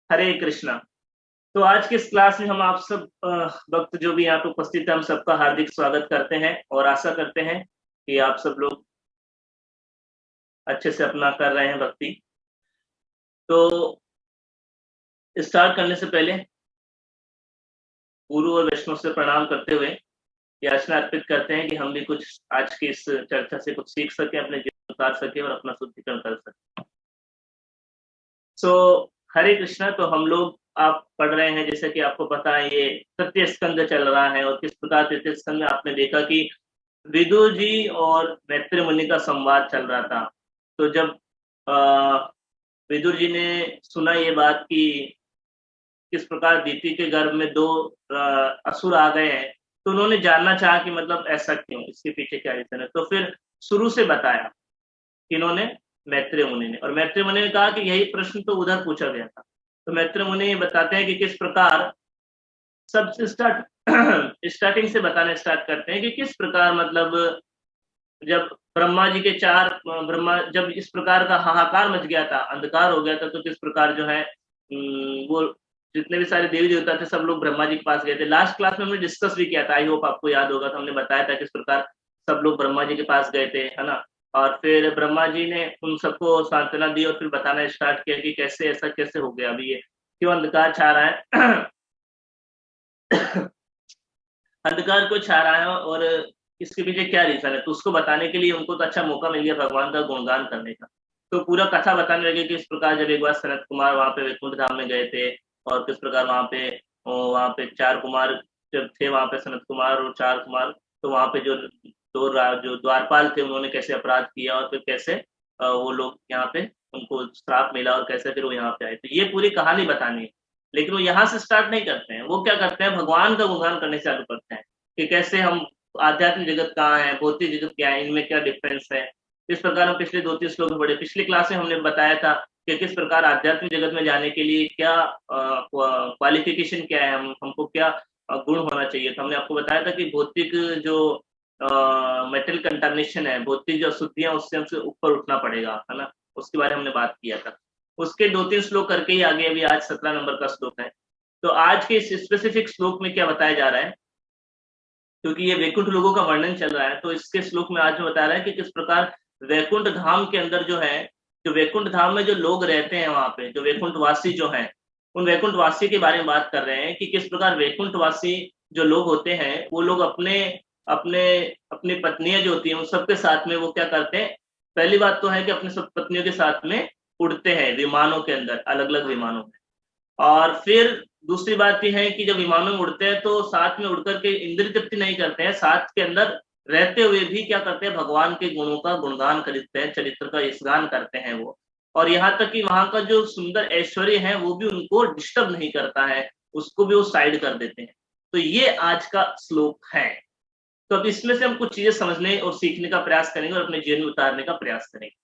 हरे कृष्णा। तो आज के इस क्लास में हम आप सब वक्त जो भी यहाँ पे उपस्थित है, हम सबका हार्दिक स्वागत करते हैं और आशा करते हैं कि आप सब लोग अच्छे से अपना कर रहे हैं भक्ति। तो स्टार्ट करने से पहले गुरु और वैष्णव से प्रणाम करते हुए याचना अर्पित करते हैं कि हम भी कुछ आज की इस चर्चा से कुछ सीख सके, अपने जीवन में उतार सके और अपना शुद्धिकरण कर सके। हरे कृष्णा। तो हम लोग आप पढ़ रहे हैं, जैसे कि आपको पता है ये तृतीय स्कंद चल रहा है और किस प्रकार तृतीय स्कंद में आपने देखा कि विदुर जी और मैत्री मुनि का संवाद चल रहा था। तो जब विदुर जी ने सुना ये बात कि किस प्रकार दीति के गर्भ में दो असुर आ गए हैं, तो उन्होंने जानना चाहा कि मतलब ऐसा क्यों, इसके पीछे क्या रीजन है। तो फिर शुरू से बताया कि इन्होंने मैत्री मुनि ने, और मैत्री मुनि ने कहा कि यही प्रश्न तो उधर पूछा गया था। तो मैत्री मुनि बताते हैं कि किस प्रकार सबसे स्टार्टिंग से बताना स्टार्ट करते हैं कि किस प्रकार मतलब जब ब्रह्मा जी के ब्रह्मा जब इस प्रकार का हाहाकार मच गया था, अंधकार हो गया था, तो किस प्रकार जो है वो जितने भी सारे देवी देवता थे सब लोग ब्रह्मा जी के पास गए थे। लास्ट क्लास में हमने डिस्कस भी किया था, आई होप आपको याद होगा। तो हमने बताया था किस प्रकार सब लोग ब्रह्मा जी के पास गए थे, है ना। और फिर ब्रह्मा जी ने उन सबको सांत्वना दी और फिर बताना स्टार्ट किया कि कैसे ऐसा कैसे हो गया, अभी ये क्यों अंधकार छा रहा है अंधकार को छा रहा है और इसके पीछे क्या रीजन है। तो उसको बताने के लिए उनको तो अच्छा मौका मिल गया भगवान का गुणगान करने का। तो पूरा कथा बताने लगे कि इस प्रकार जब एक बार सनत कुमार वहां पे वैकुंठ धाम में गए थे और किस प्रकार वहां पे चार कुमार जब थे वहां पे, सनत कुमार और चार कुमार, तो वहां पे जो द्वारपाल थे उन्होंने कैसे अपराध किया और फिर कैसे वो लोग यहाँ पे उनको श्राप मिला और कैसे फिर वो यहाँ पे आए। तो ये पूरी कहानी बतानी है, लेकिन वो यहाँ से स्टार्ट नहीं करते हैं। वो क्या करते हैं, भगवान का गुणगान करने चालू करते हैं कि कैसे हम आध्यात्मिक जगत कहाँ है, भौतिक जगत क्या है, इनमें क्या डिफरेंस है। इस प्रकार हम पिछले 2-3 श्लोक में पढ़े। पिछली क्लास में हमने बताया था कि किस प्रकार आध्यात्मिक जगत में जाने के लिए क्या क्वालिफिकेशन क्या है, हमको क्या गुण होना चाहिए। तो हमने आपको बताया था कि भौतिक जो मेटल कंटामिनेशन है, भौतिक जो अशुद्धियां, उससे हमसे ऊपर उठना पड़ेगा, है ना। उसके बारे में हमने बात किया था। उसके 2-3 श्लोक करके ही आगे अभी आज 17 नंबर का श्लोक है। तो आज के इस स्पेसिफिक श्लोक में क्या बताया जा रहा है, क्योंकि ये वैकुंठ लोगों का वर्णन चल रहा है, तो इसके श्लोक में आज में बता रहा है कि किस प्रकार वैकुंठ धाम के अंदर जो है, जो वैकुंठ धाम में जो लोग रहते हैं वहां पे, जो वैकुंठवासी जो है, उन वैकुंठवासी के बारे में बात कर रहे हैं कि किस प्रकार वैकुंठवासी जो लोग होते हैं वो लोग अपने अपने अपनी पत्नियां जो होती हैं उन सबके साथ में वो क्या करते हैं। पहली बात तो है कि अपनी सब पत्नियों के साथ में उड़ते हैं विमानों के अंदर, अलग अलग विमानों में। और फिर दूसरी बात यह है कि जब विमानों में उड़ते हैं तो साथ में उड़कर के इंद्रिय तृप्ति नहीं करते हैं, साथ के अंदर रहते हुए भी क्या करते हैं, भगवान के गुणों का गुणगान करते हैं, चरित्र का स्गान करते हैं वो। और यहाँ तक कि वहां का जो सुंदर ऐश्वर्य है वो भी उनको डिस्टर्ब नहीं करता है, उसको भी वो साइड कर देते हैं। तो ये आज का श्लोक है। तो अब इसमें से हम कुछ चीजें समझने और सीखने का प्रयास करेंगे और अपने जीवन में उतारने का प्रयास करेंगे।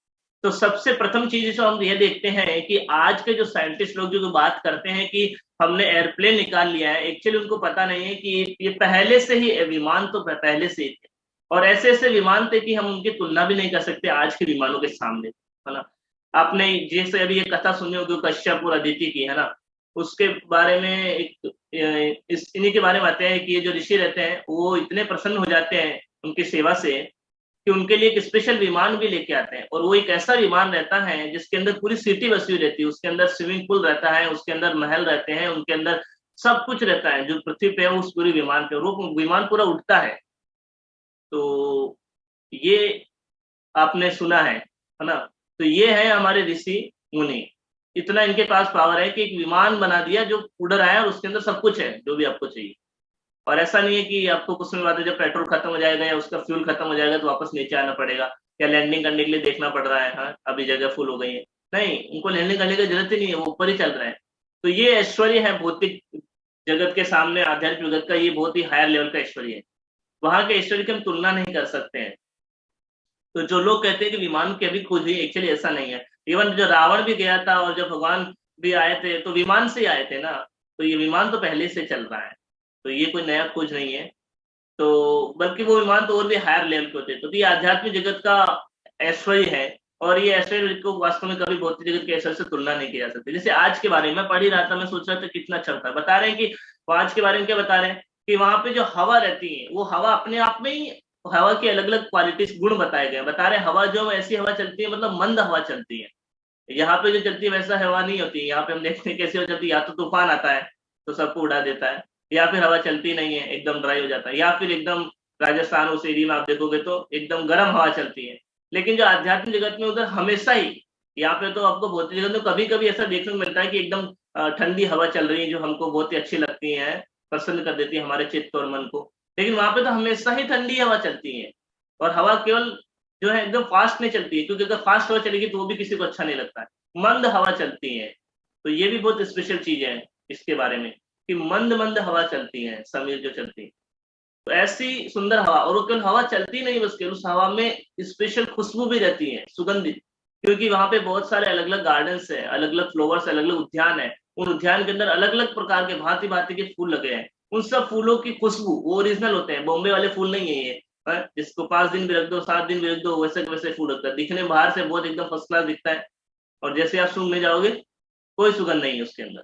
तो सबसे प्रथम चीज जो हम ये देखते हैं कि आज के जो साइंटिस्ट लोग जो बात करते हैं कि हमने एयरप्लेन निकाल लिया है, एक्चुअली उनको पता नहीं है कि ये पहले से ही विमान तो पहले से ही थे और ऐसे ऐसे विमान थे कि हम उनकी तुलना भी नहीं कर सकते आज के विमानों के सामने, है ना। आपने जैसे अभी ये कथा सुनी होगी कश्यप और अदिति की, है ना। उसके बारे में इस इन्हीं के बारे में आते हैं कि ये जो ऋषि रहते हैं वो इतने प्रसन्न हो जाते हैं उनकी सेवा से कि उनके लिए एक स्पेशल विमान भी लेके आते हैं। और वो एक ऐसा विमान रहता है जिसके अंदर पूरी सिटी बसी हुई रहती है, उसके अंदर स्विमिंग पूल रहता है, उसके अंदर महल रहते हैं, उनके अंदर सब कुछ रहता है जो पृथ्वी पे है उस पूरी विमान पे, और वो विमान पूरा उड़ता है। तो ये आपने सुना है ना। तो ये है हमारे ऋषि मुनि, इतना इनके पास पावर है कि एक विमान बना दिया जो उड़ रहा है और उसके अंदर सब कुछ है जो भी आपको चाहिए। और ऐसा नहीं है कि आपको कुछ समय बाद जब पेट्रोल खत्म हो जाएगा या उसका फ्यूल खत्म हो जाएगा तो वापस नीचे आना पड़ेगा या लैंडिंग करने के लिए देखना पड़ रहा है, हाँ अभी जगह फुल हो गई है। नहीं, उनको लैंडिंग करने की जरूरत ही नहीं है, वो ऊपर ही चल रहा है। तो ये ऐश्वर्य है भौतिक जगत के सामने, आध्यात्मिक जगत का ये बहुत ही हायर लेवल का ऐश्वर्य है। वहां के ऐश्वर्य की हम तुलना नहीं कर सकते हैं। तो जो लोग कहते हैं कि विमान की अभी खोज हुई, एक्चुअली ऐसा नहीं है। इवन जो रावण भी गया था और जब भगवान भी आए थे तो विमान से ही आए थे ना। तो ये विमान तो पहले से चल रहा है, तो ये कोई नया खोज नहीं है। तो बल्कि वो विमान तो और भी हायर लेवल के होते हैं। तो ये आध्यात्मिक जगत का ऐश्वर्य है और ये ऐश्वर्य को वास्तव में कभी भौतिक जगत के ऐश्वर्य से तुलना नहीं की जा सकती। जैसे आज के बारे में पढ़ ही रहा था, मैं सोच रहा था कितना अच्छा था। बता रहे हैं कि आज के बारे में क्या बता रहे हैं कि वहां पे जो हवा रहती है वो हवा अपने आप में ही, हवा की अलग अलग क्वालिटीज गुण बताए गए। बता रहे हैं हवा जो ऐसी हवा चलती है, मतलब मंद हवा चलती है। यहाँ पे जो चलती है वैसा हवा नहीं होती है। यहाँ पे हम देखते हैं कैसी हवा चलती है, या तो तूफान आता है तो सबको उड़ा देता है, या फिर हवा चलती नहीं है, एकदम ड्राई हो जाता है, या फिर एकदम राजस्थान उस एरिया में आप देखोगे तो एकदम गर्म हवा चलती है। लेकिन जो आध्यात्मिक जगत में उधर हमेशा ही, यहाँ पे तो आपको भौतिक जगत में कभी कभी ऐसा देखने को मिलता है कि एकदम ठंडी हवा चल रही है जो हमको बहुत ही अच्छी लगती है, प्रसन्न कर देती है हमारे चित्त और मन को। लेकिन वहां पे तो हमेशा ही ठंडी हवा चलती है, और हवा केवल जो है एकदम फास्ट नहीं चलती है, क्योंकि अगर फास्ट हवा चलेगी तो वो भी किसी को अच्छा नहीं लगता है। मंद हवा चलती है, तो ये भी बहुत स्पेशल चीज है इसके बारे में कि मंद मंद हवा चलती है, समीर जो चलती है। तो ऐसी सुंदर हवा, और वो केवल हवा चलती नहीं बस, केवल उस हवा में स्पेशल खुशबू भी रहती है, सुगंधित, क्योंकि वहां पे बहुत सारे अलग अलग गार्डन्स है, अलग अलग फ्लावर्स, अलग अलग उद्यान है। उन उद्यान के अंदर अलग अलग प्रकार के भांति भांति के फूल लगे हैं। उन सब फूलों की खुशबू वो ओरिजिनल होते हैं, बॉम्बे वाले फूल नहीं है ये, जिसको 5 दिन भी रख दो, 7 दिन भी रख दो, वैसे वैसे फूल लगता है। दिखने में बाहर से बहुत एकदम फर्स्ट क्लास दिखता है, और जैसे आप सूंघने जाओगे कोई सुगंध नहीं है उसके अंदर।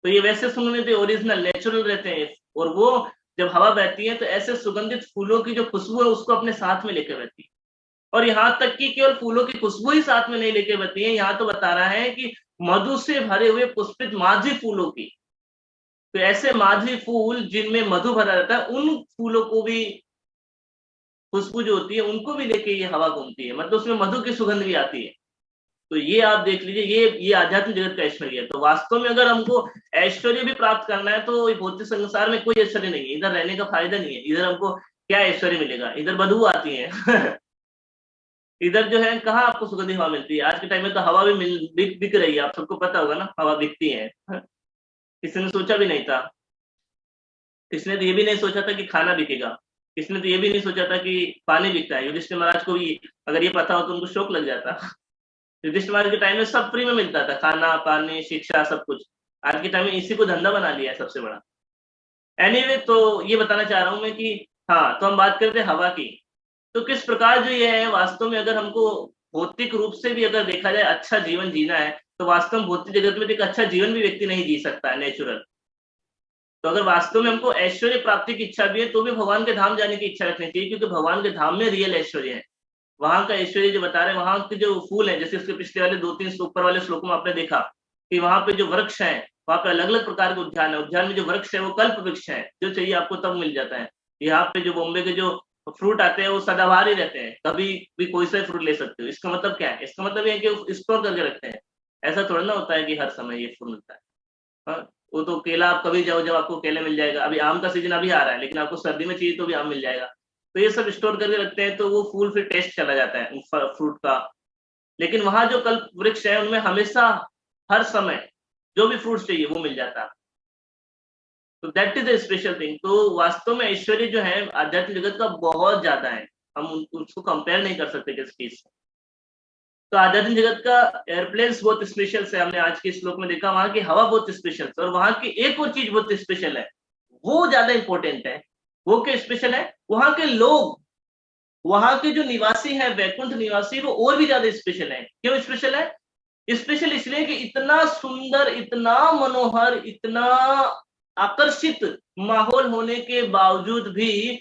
तो ये वैसे सूंघने थे, ओरिजिनल नेचुरल रहते हैं। और वो जब हवा बहती है तो ऐसे सुगंधित फूलों की जो खुशबू है उसको अपने साथ में लेकर बहती है। और यहाँ तक कि केवल फूलों की खुशबू ही साथ में नहीं लेके बहती है, यहाँ तो बता रहा है कि मधु से भरे हुए पुष्पित माधुरी फूलों की, तो ऐसे माधुरी फूल जिनमें मधु भरा रहता है, उन फूलों को भी खुशबू जो होती है उनको भी लेके ये हवा घूमती है, मतलब उसमें मधु की सुगंध भी आती है। तो ये आप देख लीजिए, ये आध्यात्मिक जगत का ऐश्वर्य है। तो वास्तव में अगर हमको ऐश्वर्य भी प्राप्त करना है तो भौतिक संसार में कोई ऐश्वर्य नहीं है, इधर रहने का फायदा नहीं है। इधर हमको क्या ऐश्वर्य मिलेगा, इधर बदबू आती है इधर जो है कहाँ आपको सुगंधित हवा मिलती है। आज के टाइम में तो हवा भी बिक रही है, आप सबको पता होगा ना, हवा बिकती है किसी ने सोचा भी नहीं था। किसने तो ये भी नहीं सोचा था कि खाना बिकेगा, किसने तो ये भी नहीं सोचा था कि पानी बिकता है। युधिष्ठिर महाराज को भी अगर ये पता हो तो उनको शौक लग जाता युधिष्ठिर महाराज के टाइम में सब फ्री में मिलता था, खाना पानी शिक्षा सब कुछ। आज के टाइम में इसी को धंधा बना लिया है सबसे बड़ा। एनीवे, तो ये बताना चाह रहा हूं मैं कि हाँ, तो हम बात करते हैं हवा की। तो किस प्रकार जो ये है, वास्तव में अगर हमको भौतिक रूप से भी अगर देखा जाए अच्छा जीवन जीना है, तो वास्तव में भौतिक जगत में एक अच्छा जीवन भी व्यक्ति नहीं जी सकता है नेचुरल। तो अगर वास्तव में हमको ऐश्वर्य प्राप्ति की इच्छा भी है तो भी भगवान के धाम जाने की इच्छा रखनी चाहिए, क्योंकि भगवान के धाम में रियल ऐश्वर्य है। वहां का ऐश्वर्य जो बता रहे हैं, वहां के जो फूल है, जैसे उसके पिछले वाले 2-3 ऊपर वाले श्लोकों में आपने देखा कि वहां पे जो वृक्ष है, वहां पे अलग अलग प्रकार के उद्यान है। उद्यान में जो वृक्ष है वो कल्प वृक्ष है, जो चाहिए आपको तब मिल जाता है। यहाँ पे जो बॉम्बे के जो फ्रूट आते हैं वो सदाबहार ही रहते हैं, कभी भी कोई सा फ्रूट ले सकते हो। इसका मतलब क्या है, इसका मतलब ये है कि स्टोर करके रखते हैं। ऐसा थोड़ा ना होता है कि हर समय ये फूल मिलता है। हाँ, वो तो केला आप कभी जाओ जब आपको केला मिल जाएगा। अभी आम का सीजन अभी आ रहा है, लेकिन आपको सर्दी में चाहिए तो भी आम मिल जाएगा। तो ये सब स्टोर करके रखते हैं, तो वो फूल फिर टेस्ट चला जाता है फ्रूट का। लेकिन वहां जो कल्प वृक्ष है उनमें हमेशा हर समय जो भी फ्रूट्स चाहिए वो मिल जाता है। तो that is a special thing. तो वास्तव में ऐश्वर्य जो है आध्यात्मिक जगत का बहुत ज्यादा है, हम उसको कंपेयर नहीं कर सकते किसी चीज से। तो आध्यात्मिक जगत का एयरप्लेन्स बहुत स्पेशल है, हमने आज के श्लोक में देखा। वहां की हवा बहुत स्पेशल है, और वहां की एक और चीज बहुत स्पेशल है, वो ज्यादा इंपॉर्टेंट है। वो क्या स्पेशल है, वहां के लोग, वहां के जो निवासी हैं, वैकुंठ निवासी, वो और भी ज्यादा स्पेशल है। क्यों स्पेशल है? स्पेशल इसलिए कि इतना सुंदर, इतना मनोहर, इतना आकर्षित माहौल होने के बावजूद भी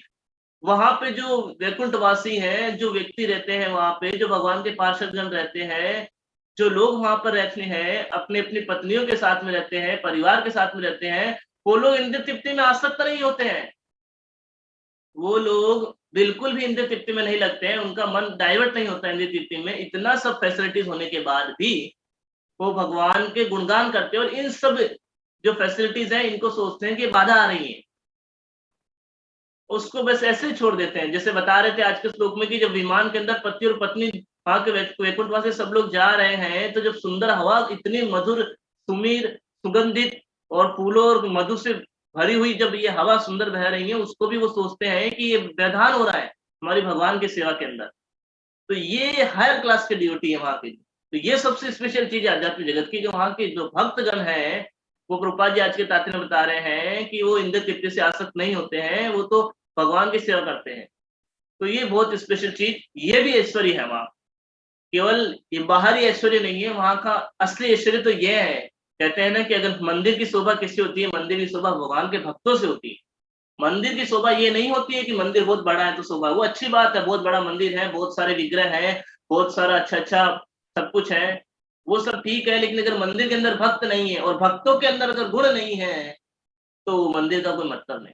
वहां पे जो वैकुंठवासी हैं, जो व्यक्ति रहते हैं वहां पे, जो भगवान के पार्षदगण रहते हैं, जो लोग वहां पर रहते हैं, अपनी अपनी पत्नियों के साथ में रहते हैं, परिवार के साथ में रहते हैं, वो लोग इंद्र तृप्ति में आसक्त नहीं होते हैं। वो लोग बिल्कुल भी इंद्र तृप्ति में नहीं लगते हैं, उनका मन डाइवर्ट नहीं होता इंद्र तृप्ति में। इतना सब फैसिलिटीज होने के बाद भी वो भगवान के गुणगान करते हैं, और इन सब जो फैसिलिटीज हैं इनको सोचते हैं कि बाधा आ रही है, उसको बस ऐसे ही छोड़ देते हैं। जैसे बता रहे थे आज के श्लोक में कि जब विमान के अंदर पति और पत्नी वहां के वैकुंठवासी सब लोग जा रहे हैं, तो जब सुंदर हवा इतनी मधुर, सुमीर, सुगंधित और फूलों और मधु से भरी हुई जब ये हवा सुंदर बह रही है, उसको भी वो सोचते हैं कि ये व्यवधान हो रहा है हमारी भगवान की सेवा के अंदर। तो ये हायर क्लास की ड्यूटी है वहां की। तो ये सबसे स्पेशल चीज है आध्यात्मिक जगत की, कि वहां के जो भक्तगण हैं, वो प्रभुपाद जी आज के तात्पर्य में बता रहे हैं कि वो इंद्र तृप्ति से आसक्त नहीं होते हैं, वो तो भगवान की सेवा करते हैं। तो ये बहुत स्पेशल चीज, ये भी ऐश्वर्य है वहां। केवल ये बाहरी ऐश्वर्य नहीं है, वहां का असली ऐश्वर्य तो ये है। कहते हैं ना कि अगर मंदिर की शोभा किससे होती है, मंदिर की शोभा भगवान के भक्तों से होती है। मंदिर की शोभा ये नहीं होती है कि मंदिर बहुत बड़ा है तो शोभा, वो अच्छी बात है, बहुत बड़ा मंदिर है, बहुत सारे विग्रह हैं, बहुत सारा अच्छा अच्छा सब कुछ है, वो सब ठीक है। लेकिन अगर मंदिर के अंदर भक्त नहीं है और भक्तों के अंदर अगर गुण नहीं है तो मंदिर का कोई मतलब नहीं।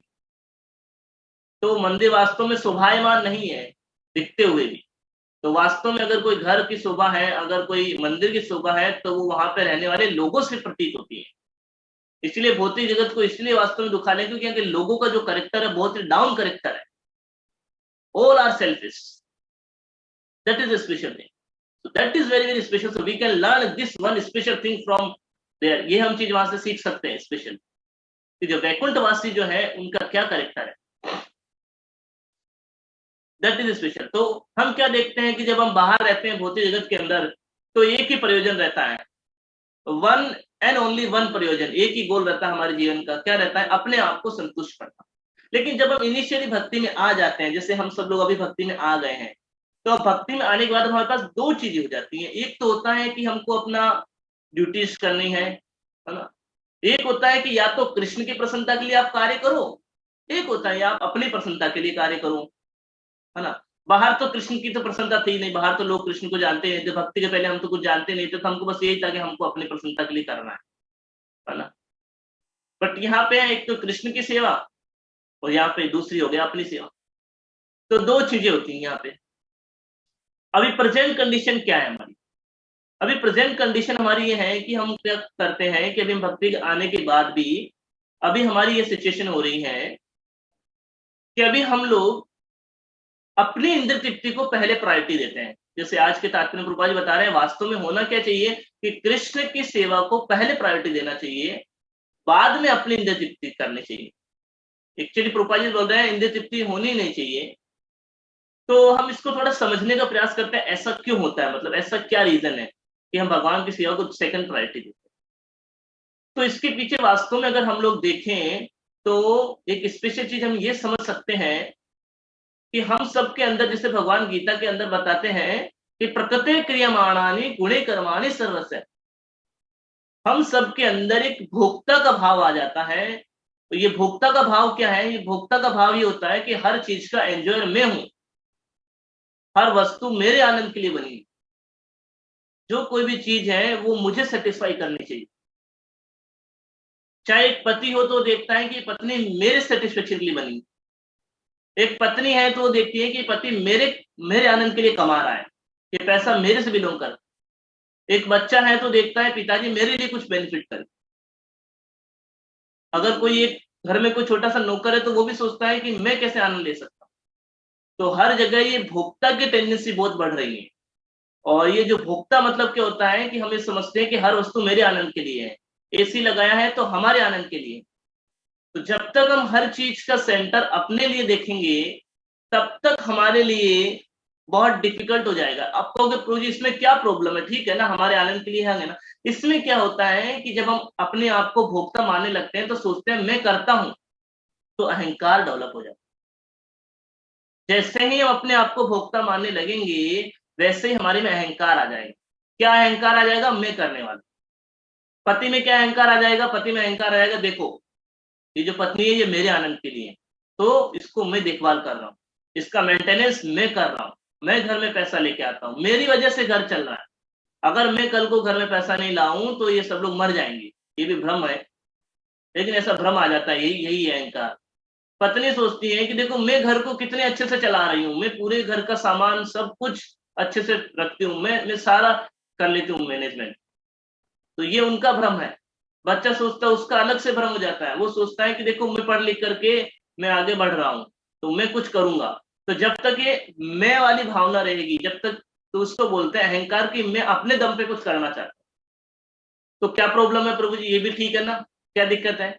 तो मंदिर वास्तव में शोभायमान नहीं है दिखते हुए भी। तो वास्तव में अगर कोई घर की शोभा है, अगर कोई मंदिर की शोभा है, तो वो वहां पे रहने वाले लोगों से प्रतीत होती है। इसलिए भौतिक जगत को इसलिए वास्तव में दुखा ले क्योंकि लोगों का जो करेक्टर है बहुत ही डाउन करेक्टर है। All are selfish, that is a special thing. So that is very very special. So we can learn this one special thing from there. ये हम चीज वहां से सीख सकते हैं स्पेशल, कि जो वैकुंठवासी जो है उनका क्या करेक्टर है, दैट इज स्पेशल। तो हम क्या देखते हैं कि जब हम बाहर रहते हैं भौतिक जगत के अंदर, तो एक ही प्रयोजन रहता है, वन एंड ओनली वन प्रयोजन, एक ही गोल रहता है हमारे जीवन का, क्या रहता है, अपने आप को संतुष्ट करना। लेकिन जब हम इनिशियली भक्ति में आ जाते हैं, जैसे हम सब लोग अभी भक्ति में आ गए हैं, तो अब भक्ति में आने के बाद हमारे पास दो चीजें हो जाती हैं। एक तो होता है कि हमको अपना ड्यूटीज करनी है ना। एक होता है कि या तो कृष्ण की प्रसन्नता के लिए आप कार्य करो, एक होता है आप अपनी प्रसन्नता के लिए कार्य करो, है ना। बाहर तो कृष्ण की तो प्रसन्नता थी नहीं, बाहर तो लोग कृष्ण को जानते हैं, जब भक्ति के पहले हम तो कुछ जानते नहीं थे, तो हमको बस यही था कि हमको अपनी प्रसन्नता के लिए करना है ना। बट यहाँ पे एक तो कृष्ण की सेवा और यहाँ पे दूसरी हो गया अपनी सेवा। तो दो चीजें होती हैं यहाँ पे। अभी प्रेजेंट कंडीशन क्या है हमारी, अभी प्रेजेंट कंडीशन हमारी ये है कि हम क्या करते हैं कि अभी हम भक्ति आने के बाद भी अभी हमारी ये सिचुएशन हो रही है कि अभी हम लोग अपनी इंद्र तृप्ति को पहले प्रायोरिटी देते हैं। जैसे आज के तात्पर्य प्रभुपाद जी बता रहे हैं, वास्तव में होना क्या चाहिए कि कृष्ण की सेवा को पहले प्रायोरिटी देना चाहिए, बाद में अपनी इंद्र तृप्ति करनी चाहिए। एक्चुअली प्रभुपाद जी बोल रहे हैं इंद्र तृप्ति होनी नहीं चाहिए। तो हम इसको थोड़ा समझने का प्रयास करते हैं, ऐसा क्यों होता है, मतलब ऐसा क्या रीजन है कि हम भगवान की सेवा को सेकंड प्रायोरिटी देते हैं। तो इसके पीछे वास्तव में अगर हम लोग देखें तो एक स्पेशल चीज हम ये समझ सकते हैं कि हम सबके अंदर, जैसे भगवान गीता के अंदर बताते हैं कि प्रकृति क्रियमाणानि गुणे कर्माणि सर्वस्य, हम सबके अंदर एक भोक्ता का भाव आ जाता है। तो ये भोक्ता का भाव क्या है, ये भोक्ता का भाव ये होता है कि हर चीज का एंजॉयर मैं हूं, हर वस्तु मेरे आनंद के लिए बनी, जो कोई भी चीज है वो मुझे सेटिस्फाई करनी चाहिए। चाहे एक पति हो तो देखता है कि पत्नी मेरे सेटिस्फेक्शन के लिए बनी, एक पत्नी है तो वो देखती है कि पति मेरे मेरे आनंद के लिए कमा रहा है, ये पैसा मेरे से बिलोंग कर। एक बच्चा है तो देखता है पिताजी मेरे लिए कुछ बेनिफिट करे। अगर कोई एक घर में कोई छोटा सा नौकर है तो वो भी सोचता है कि मैं कैसे आनंद ले सकता हूँ। तो हर जगह ये भोक्ता की टेंडेंसी बहुत बढ़ रही है। और ये जो भोक्ता मतलब क्या होता है कि हम ये समझते हैं कि हर वस्तु मेरे आनंद के लिए है, एसी लगाया है तो हमारे आनंद के लिए। तो जब तक हम हर चीज का सेंटर अपने लिए देखेंगे तब तक हमारे लिए बहुत डिफिकल्ट हो जाएगा। आप कहोगे प्रभु जी इसमें क्या प्रॉब्लम है, ठीक है ना, हमारे आनंद के लिए है ना। इसमें क्या होता है कि जब हम अपने आप को भोक्ता मानने लगते हैं तो सोचते हैं मैं करता हूं, तो अहंकार डेवलप हो जाता है। जैसे ही हम अपने आप को भोक्ता मानने लगेंगे वैसे ही हमारे में अहंकार आ जाएगा। क्या अहंकार आ जाएगा, मैं करने वाला। पति में क्या अहंकार आ जाएगा, पति में अहंकार आ जाएगा देखो ये जो पत्नी है ये मेरे आनंद के लिए है, तो इसको मैं देखभाल कर रहा हूँ, इसका मेंटेनेंस मैं कर रहा हूँ, मैं घर में पैसा लेके आता हूँ, मेरी वजह से घर चल रहा है। अगर मैं कल को घर में पैसा नहीं लाऊं तो ये सब लोग मर जाएंगे, ये भी भ्रम है। लेकिन ऐसा भ्रम आ जाता है, यही यही है अहंकार। पत्नी सोचती है कि देखो मैं घर को कितने अच्छे से चला रही हूँ, मैं पूरे घर का सामान सब कुछ अच्छे से रखती हूँ, मैं सारा कर लेती हूँ मैनेजमेंट। तो ये उनका भ्रम है। बच्चा सोचता है, उसका अलग से भ्रम हो जाता है, वो सोचता है कि देखो मैं पढ़ लिख करके मैं आगे बढ़ रहा हूँ तो मैं कुछ करूंगा। तो जब तक ये मैं वाली भावना रहेगी जब तक, तो उसको बोलते हैं अहंकार कि मैं अपने दम पे कुछ करना चाहता हूँ। तो क्या प्रॉब्लम है प्रभु जी, ये भी ठीक है ना, क्या दिक्कत है,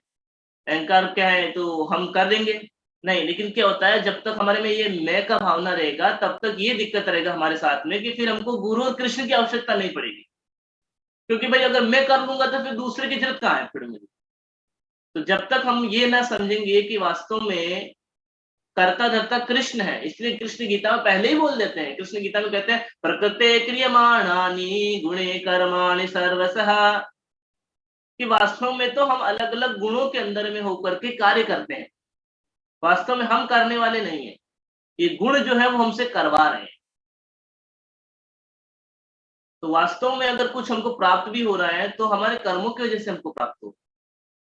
अहंकार क्या है तो हम कर देंगे। नहीं, लेकिन क्या होता है जब तक हमारे में ये मैं का भावना रहेगा तब तक ये दिक्कत रहेगा हमारे साथ में कि फिर हमको गुरु और कृष्ण की आवश्यकता नहीं पड़ेगी। क्योंकि भाई अगर मैं कर लूंगा तो फिर दूसरे की जरूरत कहाँ है फिर मुझे। तो जब तक हम ये ना समझेंगे कि वास्तव में कर्ता धर्ता कृष्ण है, इसलिए कृष्ण गीता में पहले ही बोल देते हैं। कृष्ण गीता में कहते हैं प्रकृते क्रियमाणानि गुणे कर्माणि सर्वशः, कि वास्तव में तो हम अलग अलग गुणों के अंदर में होकर के कार्य करते हैं, वास्तव में हम करने वाले नहीं है, ये गुण जो है वो हमसे करवा रहे हैं। तो वास्तव में अगर कुछ हमको प्राप्त भी हो रहा है तो हमारे कर्मों की वजह से हमको प्राप्त हो।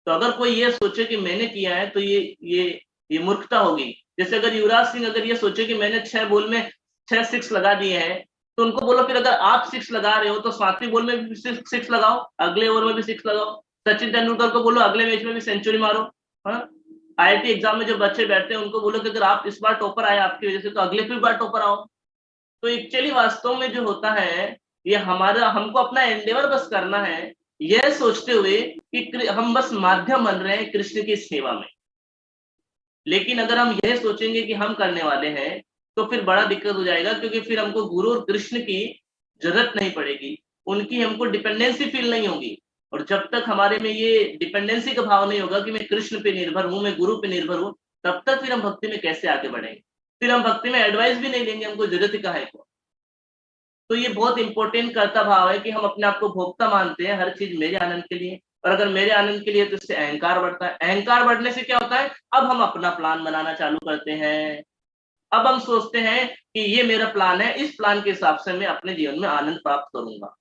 तो अगर कोई ये सोचे कि मैंने किया है तो ये मूर्खता होगी। जैसे अगर युवराज सिंह अगर ये सोचे कि मैंने 6 बॉल में 6 सिक्स लगा दिए हैं, तो उनको बोलो फिर अगर आप 6 लगा रहे हो तो 7वीं बॉल में भी 6 लगाओ, अगले ओवर में भी 6 लगाओ। सचिन तेंदुलकर को बोलो अगले मैच में भी सेंचुरी मारो। हाँ, IIT एग्जाम में जो बच्चे बैठते हैं उनको बोलो कि अगर आप इस बार टॉपर आए आपकी वजह से तो अगले फिर बार टॉपर आओ। तो एक्चुअली वास्तव में जो होता है ये हमारा, हमको अपना एंडेवर बस करना है, यह सोचते हुए कि हम बस माध्यम बन रहे हैं कृष्ण की सेवा में। लेकिन अगर हम यह सोचेंगे कि हम करने वाले हैं तो फिर बड़ा दिक्कत हो जाएगा, क्योंकि फिर हमको गुरु और कृष्ण की जरूरत नहीं पड़ेगी, उनकी हमको डिपेंडेंसी फील नहीं होगी। और जब तक हमारे में ये डिपेंडेंसी का भाव नहीं होगा कि मैं कृष्ण पे निर्भर हूं, मैं गुरु पे निर्भर हूं, तब तक फिर हम भक्ति में कैसे आगे बढ़ेंगे। फिर हम भक्ति में एडवाइस भी नहीं लेंगे, हमको जरूरत ही कहाँ है। तो ये बहुत इंपॉर्टेंट कर्ता भाव है कि हम अपने आप को भोक्ता मानते हैं, हर चीज मेरे आनंद के लिए। और अगर मेरे आनंद के लिए तो इससे अहंकार बढ़ता है। अहंकार बढ़ने से क्या होता है, अब हम अपना प्लान बनाना चालू करते हैं। अब हम सोचते हैं कि ये मेरा प्लान है, इस प्लान के हिसाब से मैं अपने जीवन में आनंद प्राप्त करूंगा।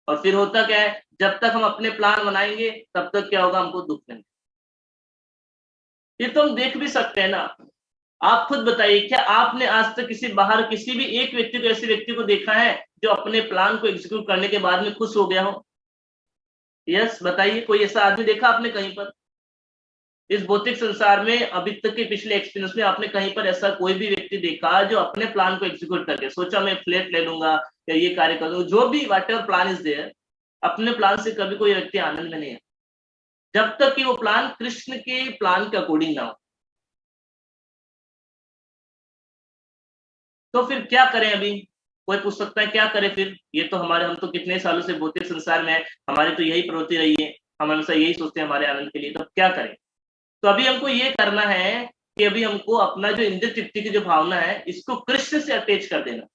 और फिर होता क्या है, जब तक हम अपने प्लान बनाएंगे तब तक क्या होगा, हमको दुख मिलेगा। ये तो हम देख भी सकते हैं ना। आप खुद बताइए, क्या आपने आज तक किसी बाहर किसी भी एक व्यक्ति को, ऐसे व्यक्ति को देखा है जो अपने प्लान को एग्जीक्यूट करने के बाद में खुश हो गया हो? यस, बताइए, कोई ऐसा आदमी देखा आपने कहीं पर? इस भौतिक संसार में अभी तक के पिछले एक्सपीरियंस में आपने कहीं पर ऐसा कोई भी व्यक्ति देखा जो अपने प्लान को एग्जीक्यूट करके सोचा मैं फ्लैट ले लूंगा या ये कार्य कर लूंगा, जो भी whatever plan is there, अपने प्लान से कभी कोई व्यक्ति आनंद में नहीं है जब तक कि वो प्लान कृष्ण के प्लान के अकॉर्डिंग ना हो। तो फिर क्या करें? अभी कोई पूछ सकता है क्या करें फिर, ये तो हमारे, हम तो कितने सालों से भौतिक संसार में है, हमारी तो यही प्रवृत्ति रही है, हम हमेशा यही सोचते हैं हमारे आनंद के लिए, तो अब क्या करें? तो अभी हमको ये करना है कि अभी हमको अपना जो इंद्र तृप्ति की जो भावना है इसको कृष्ण से अटैच कर देना,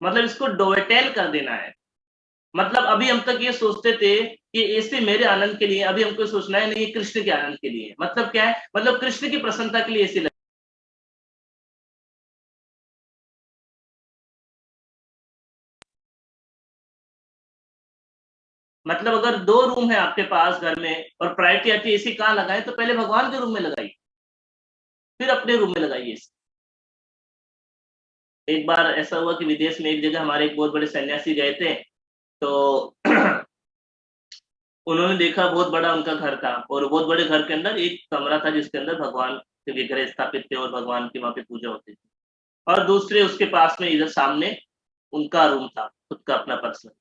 मतलब इसको डोवेटेल कर देना है। मतलब अभी हम तक ये सोचते थे कि ऐसे मेरे आनंद के लिए, अभी हमको सोचना है नहीं, ये कृष्ण के आनंद के लिए। मतलब क्या है, मतलब कृष्ण की प्रसन्नता के लिए ऐसे। मतलब अगर 2 रूम है आपके पास घर में और प्रायोरिटी आती है एसी कहाँ लगाए, तो पहले भगवान के रूम में लगाइए, फिर अपने रूम में लगाइए। एक बार ऐसा हुआ कि विदेश में एक जगह हमारे एक बहुत बड़े सन्यासी गए थे, तो उन्होंने देखा बहुत बड़ा उनका घर था, और बहुत बड़े घर के अंदर एक कमरा था जिसके अंदर भगवान के विग्रह स्थापित थे और भगवान की वहां पे पूजा होती थी। और दूसरे उसके पास में इधर सामने उनका रूम था, खुद का अपना पर्सनल।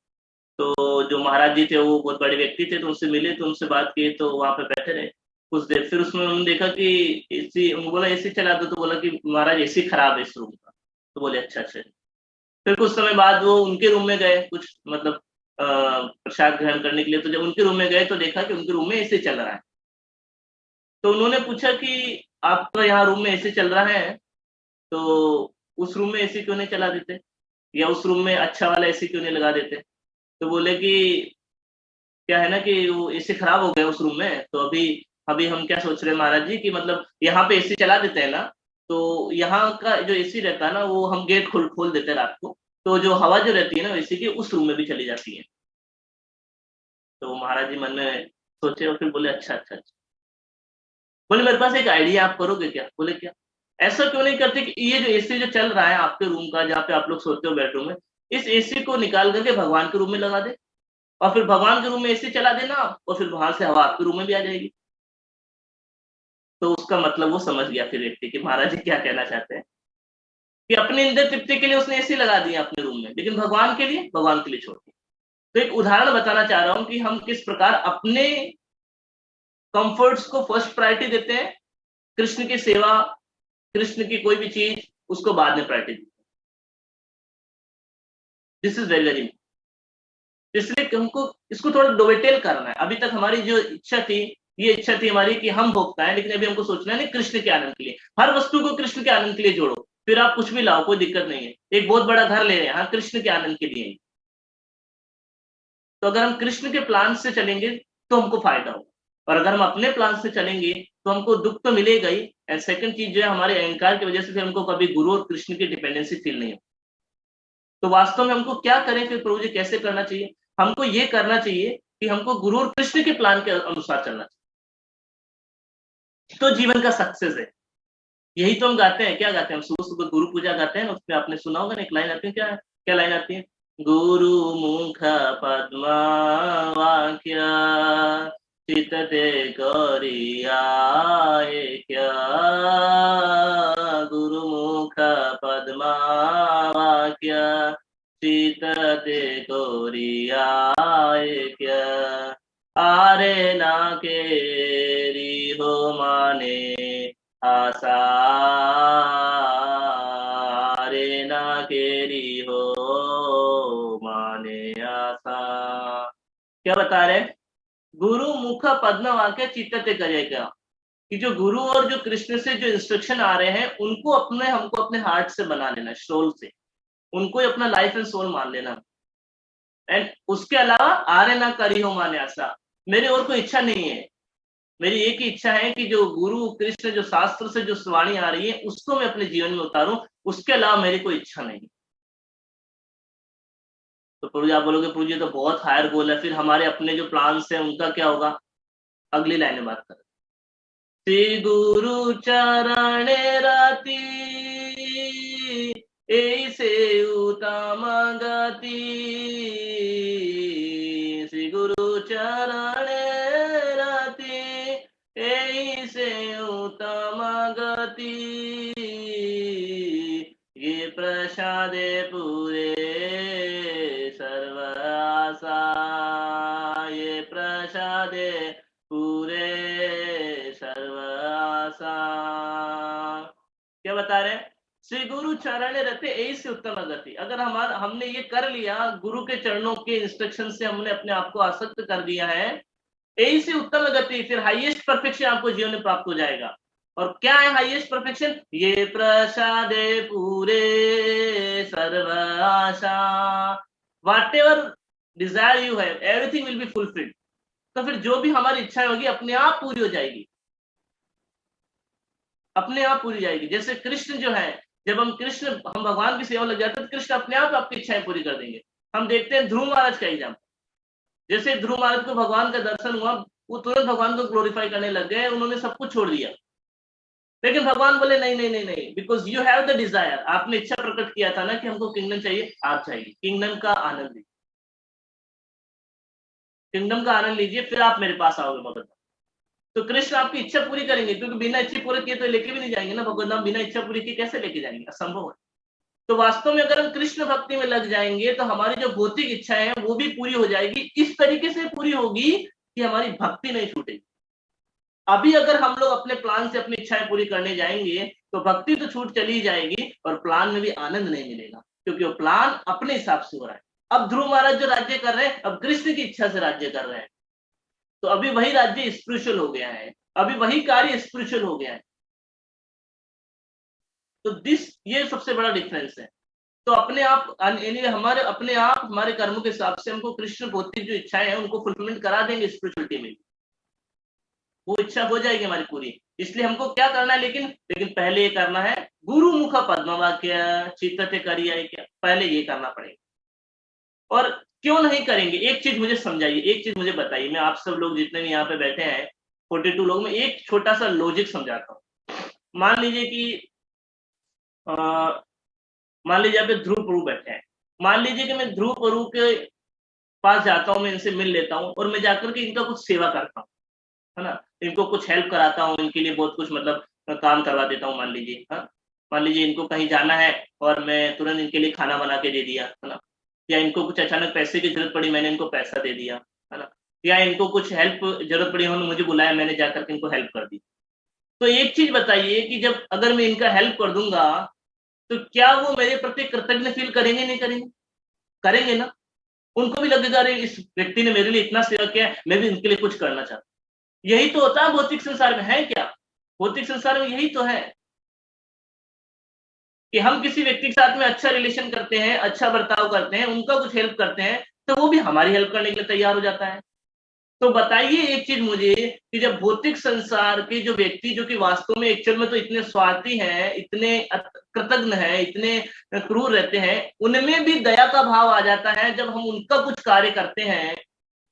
तो जो महाराज जी थे वो बहुत बड़े व्यक्ति थे, तो उनसे मिले, तो उनसे बात की, तो वहां पे बैठे रहे कुछ देर। फिर उसमें उन्होंने देखा कि एसी, उन्होंने बोला एसी चला दो, तो बोला कि महाराज एसी खराब है इस रूम का। तो बोले अच्छा अच्छा। फिर कुछ समय बाद वो उनके रूम में गए, कुछ मतलब प्रसाद ग्रहण करने के लिए। तो जब उनके रूम में गए तो देखा कि उनके रूम में एसी चल रहा है। तो उन्होंने पूछा कि आपका यहाँ रूम में एसी चल रहा है, तो उस रूम में एसी क्यों नहीं चला देते, या उस रूम में अच्छा वाला एसी क्यों नहीं लगा देते? तो बोले कि क्या है ना कि वो एसी खराब हो गया उस रूम में, तो अभी अभी हम क्या सोच रहे हैं महाराज जी कि मतलब यहाँ पे एसी चला देते हैं ना, तो यहाँ का जो एसी रहता है ना वो हम गेट खोल खोल देते हैं रात को, तो जो हवा जो रहती है ना एसी की उस रूम में भी चली जाती है। तो महाराज जी मन में सोचे और फिर बोले अच्छा अच्छा अच्छा। बोले मेरे पास एक आइडिया, आप करोगे क्या? बोले क्या? ऐसा क्यों नहीं करते कि ये जो एसी जो चल रहा है आपके रूम का, जहाँ पे आप लोग सोते हो बेडरूम में, इस एसी को निकाल करके भगवान के रूम में लगा दे, और फिर भगवान के रूम में एसी चला देना, और फिर वहां से हवा आपके रूम में भी आ जाएगी। तो उसका मतलब वो समझ गया फिर व्यक्ति कि महाराज जी क्या कहना चाहते हैं, कि अपनी इंद्र तृप्ति के लिए उसने एसी लगा दिया अपने रूम में, लेकिन भगवान के लिए छोड़ दिया। तो एक उदाहरण बताना चाह रहा हूं कि हम किस प्रकार अपने कंफर्ट्स को फर्स्ट प्रायोरिटी देते हैं, कृष्ण की सेवा, कृष्ण की कोई भी चीज उसको बाद में प्रायोरिटी देते हैं। दिस इज वेरी वेरी, इसलिए हमको इसको थोड़ा डोवेटेल करना है। अभी तक हमारी जो इच्छा थी ये इच्छा थी हमारी कि हम भोग पाए, लेकिन अभी हमको सोचना है नहीं कृष्ण के आनंद के लिए। हर वस्तु को कृष्ण के आनंद के लिए जोड़ो, फिर आप कुछ भी लाओ, कोई दिक्कत नहीं है। एक बहुत बड़ा घर ले रहे हैं, हाँ कृष्ण के आनंद के लिए। तो अगर हम कृष्ण के प्लान से चलेंगे तो हमको फायदा होगा, और अगर हम अपने प्लान से चलेंगे तो हमको दुख तो मिलेगा ही। एंड सेकंड चीज जो है, हमारे अहंकार की वजह से फिर हमको कभी गुरु और कृष्ण की डिपेंडेंसी फील नहीं हो। तो वास्तव में हमको क्या करें फिर प्रभु जी, कैसे करना चाहिए? हमको ये करना चाहिए कि हमको गुरु और कृष्ण के प्लान के अनुसार चलना चाहिए, तो जीवन का सक्सेस है। यही तो हम गाते हैं, क्या गाते हैं हम? सुबह सुबह गुरु पूजा गाते हैं ना, उसमें आपने सुना होगा ना, एक लाइन आती है, क्या क्या लाइन आती है? गुरु मुख पद्मा वाक्य चितते करियाए क्या, गुरु मुख पद्मा वाक्य चितते करियाए क्या, आरे ना केरी हो माने आशा रे ना केरी हो माने आशा। क्या बता रहे? गुरु मुख पद्म वाक्य चित्तते करेगा, कि जो गुरु और जो कृष्ण से जो इंस्ट्रक्शन आ रहे हैं उनको अपने, हमको अपने हार्ट से बना लेना, सोल से, उनको ही अपना लाइफ एंड सोल मान लेना। एंड उसके अलावा आरे ना करी हो माने आशा, मेरी और कोई इच्छा नहीं है। मेरी एक ही इच्छा है कि जो गुरु कृष्ण, जो शास्त्र से जो वाणी आ रही है उसको मैं अपने जीवन में उतारूं, उसके अलावा मेरी कोई इच्छा नहीं। तो प्रभु जी आप बोलोगे प्रभु जी तो बहुत हायर गोल है, फिर हमारे अपने जो प्लान्स हैं उनका क्या होगा? अगली लाइन में बात करें। श्री गुरु चरणे राती ऐसे उत्तम गति, श्री गुरु चरणे राती ऐसे उत्तम गति, ये प्रसादे पूरे सर्व आशा, ये प्रसादे पूरे सर्व आशा। क्या बता रहे हैं? श्री गुरु चरण रहते ऐसे उत्तम गति। अगर हमने ये कर लिया, गुरु के चरणों के इंस्ट्रक्शन से हमने अपने आप को आसक्त कर दिया है, ऐसी उत्तम गति, फिर हाईएस्ट परफेक्शन आपको जीवन में प्राप्त हो जाएगा। और क्या है हाईएस्ट परफेक्शन? ये प्रसादे पूरे सर्व आशा, whatever desire you have everything will be fulfilled. तो फिर जो भी हमारी इच्छा होगी अपने आप पूरी हो जाएगी, अपने आप पूरी जाएगी। जैसे कृष्ण जो है, जब हम भगवान की सेवा लग जाते हैं तो कृष्ण अपने आप आपकी इच्छाएं पूरी कर देंगे। हम देखते हैं ध्रुव महाराज का एग्जाम्पल, जैसे ध्रुव महाराज को भगवान का दर्शन हुआ, वो तुरंत भगवान को ग्लोरीफाई करने लग गए, उन्होंने सब कुछ छोड़ दिया। लेकिन भगवान बोले नहीं नहीं नहीं नहीं, because you have the desire, आपने इच्छा प्रकट किया था ना कि हमको किंगडम चाहिए, आप चाहिए किंगडम का आनंद लीजिए, किंगडम का आनंद लीजिए, फिर आप मेरे पास आओगे भगवान। तो कृष्ण आपकी इच्छा पूरी करेंगे, क्योंकि बिना इच्छा पूरी किए तो लेके भी नहीं जाएंगे ना भगवान धाम, बिना इच्छा पूरी किए कैसे लेके जाएंगे? असंभव है। तो वास्तव में अगर हम कृष्ण भक्ति में लग जाएंगे तो हमारी जो भौतिक इच्छाएं हैं वो भी पूरी हो जाएगी, इस तरीके से पूरी होगी कि हमारी भक्ति नहीं छूटेगी। अभी अगर हम लोग अपने प्लान से अपनी इच्छाएं पूरी करने जाएंगे तो भक्ति तो छूट चली जाएगी और प्लान में भी आनंद नहीं मिलेगा, क्योंकि वो प्लान अपने हिसाब से हो रहा है। अब ध्रुव महाराज जो राज्य कर रहे हैं, अब कृष्ण की इच्छा से राज्य कर रहे हैं, तो अभी वही राज्य स्पिरिचुअल हो गया है, अभी वही कार्य स्पिरिचुअल हो गया है। तो ये सबसे बड़ा डिफरेंस है। तो अपने आप हमारे अपने आप हमारे कर्मों के हिसाब से हमको कृष्ण भौतिक जो इच्छाएं हैं उनको फुलफिलमेंट करा देंगे स्पिरिचुअलिटी में, वो इच्छा हो जाएगी हमारी पूरी। इसलिए हमको क्या करना है, लेकिन पहले ये करना है गुरु मुख पद्म वाक्य चित्तते करिए, क्या पहले ये करना पड़ेगा। और क्यों नहीं करेंगे, एक चीज मुझे समझाइए, एक चीज मुझे बताइए। मैं आप सब लोग जितने भी यहाँ पे बैठे हैं 42 लोग में एक छोटा सा लॉजिक समझाता हूँ। मान लीजिए कि मान लीजिए यहाँ पे ध्रुव प्रभु बैठे हैं, मान लीजिए कि मैं ध्रुव प्रभु के पास जाता हूँ, मैं इनसे मिल लेता हूँ और मैं जाकर के इनका कुछ सेवा करता हूँ, है ना, इनको कुछ हेल्प कराता हूँ, इनके लिए बहुत कुछ मतलब काम करवा देता हूँ। मान लीजिए, हाँ, मान लीजिए इनको कहीं जाना है और मैं तुरंत इनके लिए खाना बना के दे दिया, है ना, या इनको कुछ अचानक पैसे की जरूरत पड़ी, मैंने इनको पैसा दे दिया, है ना, या इनको कुछ हेल्प जरूरत पड़ी, उन्होंने मुझे बुलाया, मैंने जाकर के इनको हेल्प कर दी। तो एक चीज बताइए कि जब अगर मैं इनका हेल्प कर दूंगा तो क्या वो मेरे प्रति कृतज्ञ फील करेंगे? नहीं करेंगे? करेंगे ना। उनको भी लगेगा अरे इस व्यक्ति ने मेरे लिए इतना सेवा किया है, मैं भी इनके लिए कुछ करना चाहता हूँ। यही तो होता है भौतिक संसार में। है क्या? भौतिक संसार में यही तो है कि हम किसी व्यक्ति के साथ में अच्छा रिलेशन करते हैं, अच्छा बर्ताव करते हैं, उनका कुछ हेल्प करते हैं, तो वो भी हमारी हेल्प करने के लिए तैयार हो जाता है। तो बताइए एक चीज मुझे कि जब भौतिक संसार के जो व्यक्ति जो कि वास्तव में एक्चुअल में तो इतने स्वार्थी हैं, इतने कृतज्ञ हैं, इतने क्रूर रहते हैं, उनमें भी दया का भाव आ जाता है जब हम उनका कुछ कार्य करते हैं।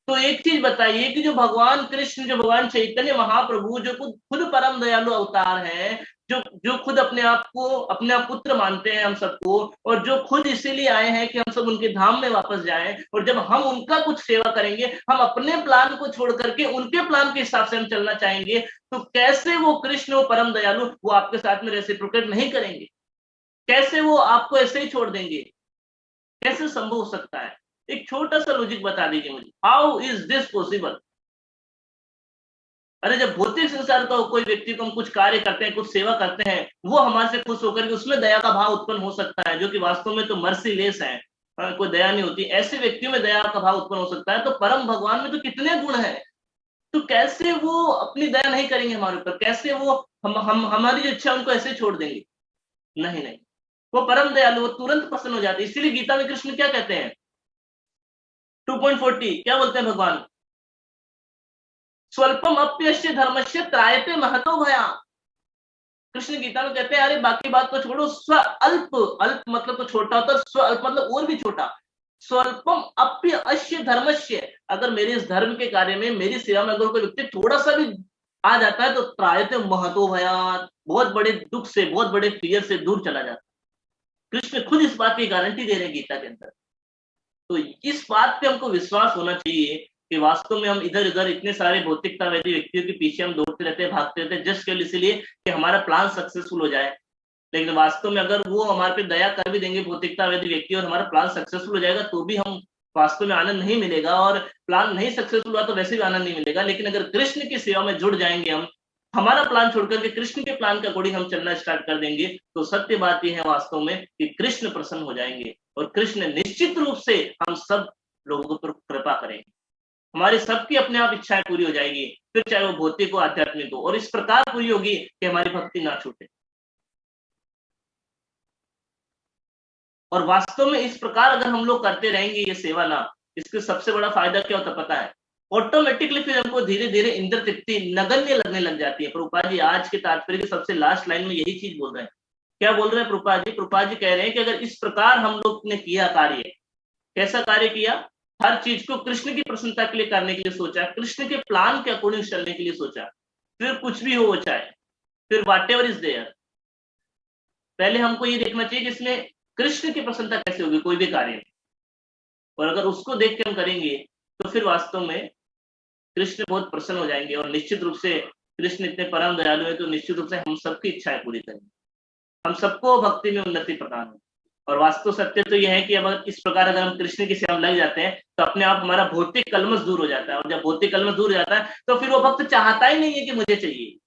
तो एक चीज बताइए कि जो भगवान कृष्ण, जो भगवान चैतन्य महाप्रभु, जो खुद परम दयालु अवतार है, जो जो खुद अपने आप को अपने आप पुत्र मानते हैं हम सबको, और जो खुद इसीलिए आए हैं कि हम सब उनके धाम में वापस जाएं, और जब हम उनका कुछ सेवा करेंगे, हम अपने प्लान को छोड़ करके उनके प्लान के हिसाब से हम चलना चाहेंगे, तो कैसे वो कृष्ण, वो परम दयालु, वो आपके साथ में रेसिप्रोकेट नहीं करेंगे? कैसे वो आपको ऐसे ही छोड़ देंगे? कैसे संभव हो सकता है? एक छोटा सा लॉजिक बता दीजिए मुझे, हाउ इज दिस पॉसिबल? अरे जब भौतिक संसार का कोई व्यक्ति को हम कुछ कार्य करते हैं, कुछ सेवा करते हैं, वो हमारे से खुश होकर के उसमें दया का भाव उत्पन्न हो सकता है, जो कि वास्तव में तो मर्सीलेस है, कोई दया नहीं होती, ऐसे व्यक्तियों में दया का भाव उत्पन्न हो सकता है। तो परम भगवान में तो कितने गुण हैं, तो कैसे वो अपनी दया नहीं करेंगे हमारे ऊपर? कैसे वो हम हमारी जो इच्छा उनको ऐसे छोड़ देंगे? नहीं नहीं, वो परम दयालु, वो तुरंत प्रसन्न हो जाते हैं। इसीलिए गीता में कृष्ण क्या कहते हैं, 2.40 क्या बोलते हैं भगवान? स्वल्पम अप्यस्य धर्मस्य त्रायते महतो भया। कृष्ण गीता में कहते हैं अरे बाकी बात तो छोड़ो, स्व अल्प, अल्प मतलब तो छोटा होता है, स्व अल्प मतलब और भी छोटा, स्वल्पम अप्यस्य धर्मस्य, अगर मेरे इस धर्म के कार्य में, मेरी सेवा में अगर कोई व्यक्ति थोड़ा सा भी आ जाता है, तो त्रायते महतो भयात, बहुत बड़े दुख से, बहुत बड़े फियर से दूर चला जाता है। कृष्ण खुद इस बात की गारंटी दे रहे हैं गीता के अंदर। तो इस बात पे हमको विश्वास होना चाहिए कि वास्तव में हम इधर उधर इतने सारे भौतिकतावादी व्यक्तियों के पीछे हम दौड़ते रहते हैं, भागते रहते हैं, जस्ट केवल इसलिए कि हमारा प्लान सक्सेसफुल हो जाए। लेकिन वास्तव में अगर वो हमारे पे दया कर भी देंगे भौतिकतावादी व्यक्ति, और हमारा प्लान सक्सेसफुल हो जाएगा, तो भी हम वास्तव में आनंद नहीं मिलेगा, और प्लान नहीं सक्सेसफुल हुआ तो वैसे भी आनंद नहीं मिलेगा। लेकिन अगर कृष्ण की सेवा में जुड़ जाएंगे हम, हमारा प्लान छोड़कर के कृष्ण के प्लान के अकॉर्डिंग हम चलना स्टार्ट कर देंगे, तो सत्य बात यह है वास्तव में कि कृष्ण प्रसन्न हो जाएंगे, और कृष्ण निश्चित रूप से हम सब लोगों पर कृपा करेंगे, हमारी सबकी अपने आप इच्छाएं पूरी हो जाएगी, फिर चाहे वो भौतिक हो, आध्यात्मिक हो, और इस प्रकार पूरी होगी कि हमारी भक्ति ना छूटे। और वास्तव में इस प्रकार अगर हम लोग करते रहेंगे ये सेवा ना, इसके सबसे बड़ा फायदा क्या होता पता है? ऑटोमेटिकली फिर हमको धीरे धीरे इंद्र तृप्ति नगण्य लगने लग जाती है। प्रभुपाद जी आज के तात्पर्य की सबसे लास्ट लाइन में यही चीज बोल रहे हैं। क्या बोल रहे हैं प्रभुपाद जी? प्रभुपाद जी कह रहे हैं कि अगर इस प्रकार हम लोग ने किया कार्य, कैसा कार्य किया? हर चीज को कृष्ण की प्रसन्नता के लिए करने के लिए सोचा, कृष्ण के प्लान के अकॉर्डिंग चलने के लिए सोचा, फिर कुछ भी हो वो चाहे, फिर वॉट एवर इज देयर, पहले हमको ये देखना चाहिए कि इसमें कृष्ण की प्रसन्नता कैसे होगी कोई भी कार्य में, और अगर उसको देख के हम करेंगे तो फिर वास्तव में कृष्ण बहुत प्रसन्न हो जाएंगे, और निश्चित रूप से कृष्ण इतने परम दयालु है तो निश्चित रूप से हम सबकी इच्छाएं पूरी करेंगे, हम सबको भक्ति में उन्नति प्रदान हो। और वास्तव सत्य तो यह है कि अगर इस प्रकार अगर हम कृष्ण की सेवा में लग जाते हैं, तो अपने आप हमारा भौतिक कलमश दूर हो जाता है, और जब भौतिक कलमश दूर हो जाता है तो फिर वो भक्त चाहता ही नहीं है कि मुझे चाहिए।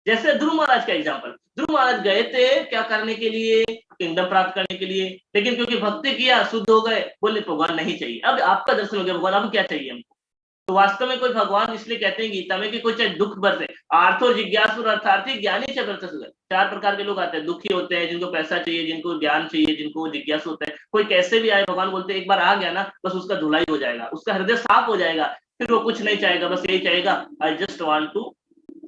जैसे ध्रुव महाराज का एग्जाम्पल, ध्रुव महाराज गए थे क्या करने के लिए? किंगडम प्राप्त करने के लिए, लेकिन क्योंकि भक्ति किया, शुद्ध हो गए, बोले भगवान नहीं चाहिए, अब आपका दर्शन हो गया, भगवान अब क्या चाहिए हमको? तो वास्तव में कोई भगवान इसलिए कहते हैं गीता में कि कोई चाहे दुख बरसे, आर्थो जिज्ञासु अर्थार्थी ज्ञानी च वर्तते सुगत। 4 प्रकार के लोग आते हैं, दुखी होते हैं, जिनको पैसा चाहिए, जिनको ज्ञान चाहिए, जिनको जिज्ञासु होता है। कोई कैसे भी आए, भगवान बोलते हैं एक बार आ गया ना, बस उसका धुलाई हो जाएगा, उसका हृदय साफ हो जाएगा, फिर वो कुछ नहीं चाहेगा, बस यही चाहेगा, I just want to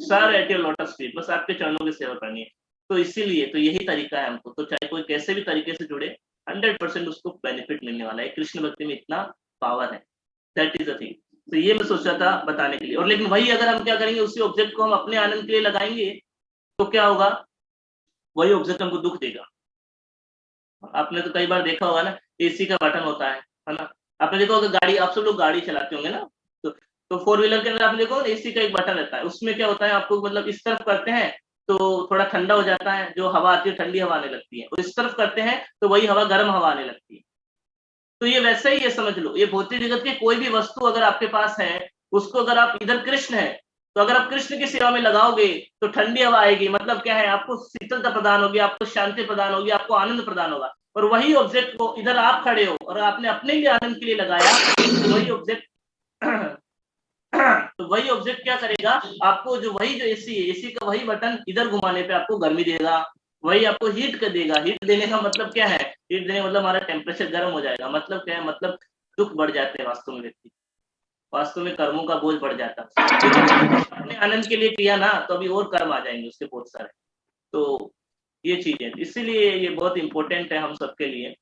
sit at your lotus feet, बस आपके चरणों की सेवा करनी है। तो इसीलिए तो यही तरीका है हमको, तो चाहे कोई कैसे भी तरीके से जुड़े, 100% उसको बेनिफिट मिलने वाला है। कृष्ण भक्ति में इतना पावर है, दैट इज द थिंग। तो ये मैं सोचा था बताने के लिए। और लेकिन वही अगर हम क्या करेंगे, उसी ऑब्जेक्ट को हम अपने आनंद के लिए लगाएंगे, तो क्या होगा? वही ऑब्जेक्ट हमको दुख देगा। आपने तो कई बार देखा होगा ना, एसी का बटन होता है ना? आपने देखा होगा गाड़ी, आप सब लोग गाड़ी चलाते होंगे ना, तो 4 व्हीलर के अंदर आपने देखो एसी का एक बटन रहता है, उसमें क्या होता है, आपको मतलब इस तरफ करते हैं तो थोड़ा ठंडा हो जाता है, जो हवा आती है ठंडी हवा आने लगती है, और इस तरफ करते हैं तो वही हवा गर्म हवा आने लगती है। तो ये वैसा ही, ये समझ लो, ये भौतिक जगत की कोई भी वस्तु अगर आपके पास है, उसको अगर आप, इधर कृष्ण है, तो अगर आप कृष्ण की सेवा में लगाओगे तो ठंडी हवा आएगी, मतलब क्या है, आपको शीतलता प्रदान होगी, आपको शांति प्रदान होगी, आपको आनंद प्रदान होगा। और वही ऑब्जेक्ट को इधर आप खड़े हो और आपने अपने लिए आनंद के लिए लगाया, तो वही ऑब्जेक्ट तो वही ऑब्जेक्ट क्या करेगा, आपको जो वही जो एसी है, एसी का वही बटन इधर घुमाने पे आपको गर्मी देगा, वही आपको हीट कर देगा। हीट देने का मतलब क्या है, हीट देने का मतलब हमारा टेम्परेचर गर्म हो जाएगा। मतलब क्या है, मतलब दुख बढ़ जाते हैं वास्तव में व्यक्ति, वास्तव में कर्मों का बोझ बढ़ जाता है। तो अपने आनंद के लिए किया ना, तो अभी और कर्म आ जाएंगे उसके बहुत सारे। तो ये चीजें, इसीलिए ये बहुत इंपॉर्टेंट है हम सबके लिए।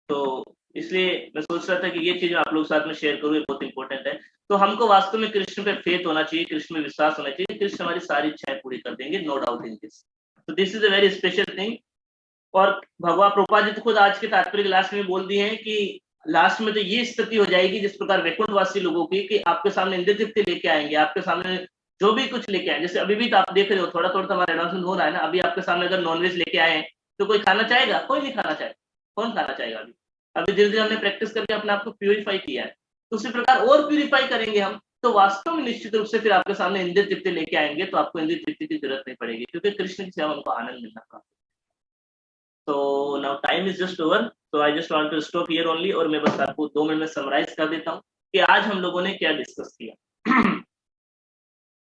तो इसलिए मैं सोच रहा था कि ये चीज आप लोग साथ में शेयर करूँ, ये बहुत इंपॉर्टेंट है। तो हमको वास्तव में कृष्ण पे फेथ होना चाहिए, कृष्ण में विश्वास होना चाहिए, कृष्ण हमारी सारी इच्छाएं पूरी कर देंगे, नो डाउट इन दिस। तो this is a very special thing. और भगवान प्रभुपाद जी तो खुद आज के तात्पर्य लास्ट में बोल दिए हैं कि लास्ट में तो ये स्थिति हो जाएगी जिस प्रकार वैकुंठवासी लोगों की, कि आपके सामने इंद्र तृप्ति लेके आएंगे, आपके सामने जो भी कुछ लेके आए। जैसे अभी भी तो आप देख रहे हो, थोड़ा थोड़ा तो हमारा एडवांसमेंट हो रहा है ना। अभी आपके सामने अगर नॉनवेज लेके आए तो कोई खाना चाहेगा? कोई नहीं खाना चाहेगा। कौन खाना चाहेगा? अभी अभी धीरे धीरे हमने प्रैक्टिस करके अपने आप को प्यूरिफाई किया है, तो उसी प्रकार और प्यूरिफाई करेंगे हम, तो वास्तव में निश्चित रूप से फिर आपके सामने इंद्र तृप्ति लेके आएंगे, तो आपको इंद्र तृप्ति की जरूरत नहीं पड़ेगी, क्योंकि कृष्ण की सेवा उनको आनंद मिलना का। तो now time is just over, तो I just want to stop here only. और मैं बस आपको 2 मिनट में समराइज कर देता हूँ कि आज हम लोगों ने क्या डिस्कस किया।